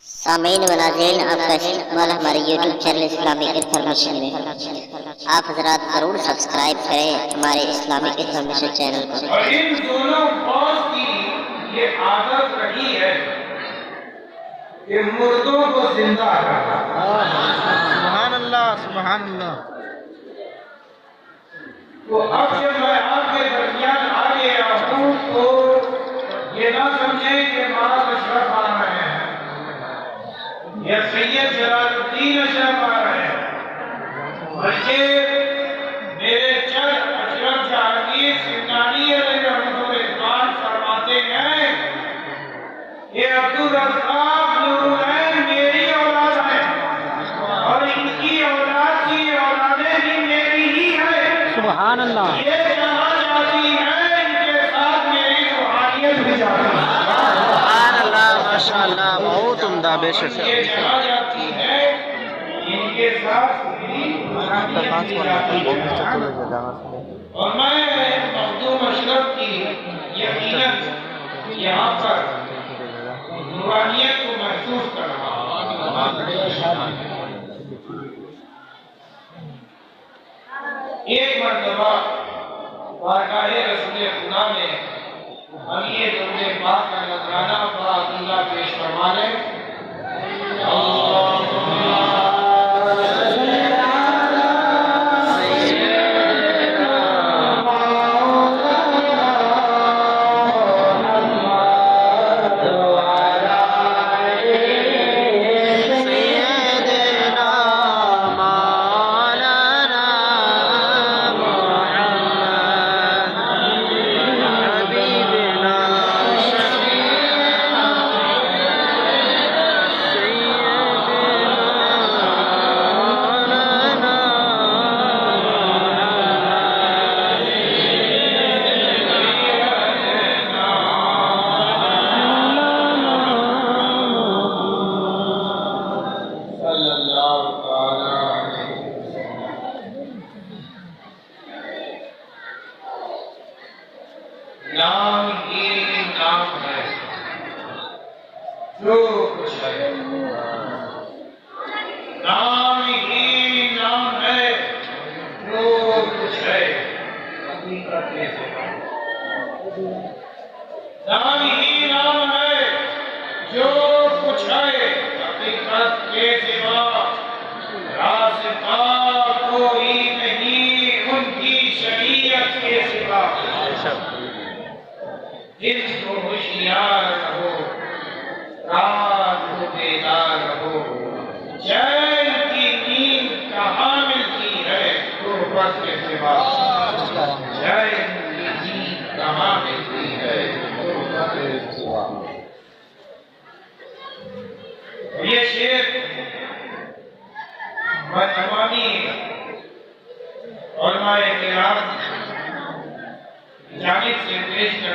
सामीन व नाज़रीन, आपका इस्तेमाल हमारे यूट्यूब चैनल इस्लामिक इन्फॉर्मेशन में। आप हजरात ज़रूर सब्सक्राइब करें हमारे इस्लामिक इन्फॉर्मेशन चैनल को। और इन दोनों फौज की ये आदत रही है कि मुर्दों को जिंदा करना। सुभान अल्लाह, सुभान अल्लाह। तो अब जब मैं आपके दरमियान आ गया हूँ तो ये ना समझे कि मारा अशरफ आ रहे हैं या सैयद जलालुद्दीन अशरफ आ रहे हैं, बल्कि मेरे चंद अशरफ जहांगीर सिंगानी रहमान फरमाते हैं कि अब्दुल रज़्ज़ाक़ नूरैन मेरी औलाद है और इनकी औलाद की औलादें भी मेरी ही है। सुभान अल्लाह। ये जहाँ जाती है इनके साथ मेरी रूहानियत भी जाती है। सुभान अल्लाह, माशाअल्लाह, बहुत उम्दा। बेशक ये जहाँ जाती है इनके साथ मेरी रूहानियत भी जाती है। और मैं मखदूम अशरफ की यकीनन यहाँ पर नूरानियत को महसूस कर रहा हूँ। एक मरतबा बारगाहे रसूल खुदा में हम ये दुर्गे पाक का नजराना बाअल्लाह पेश फरमा लें। नाम ही नाम है, जो कुछ है नाम ही नाम है, जो कुछ है हकीकत के सिवा। नाम ही नाम है, जो कुछ है हकीकत के सिवा। रास्ता कोई नहीं उनकी शरीयत के सिवा। दिन को होशियार रहो, रात को बेदार रहो। चैन की नींद कहाँ मिलती है गुर्बत के सिवा। चैन की नींद कहाँ मिलती है गुर्बत के सिवा। ये शेर मैं तमामी उलमाए किराम जानिब से पेश कर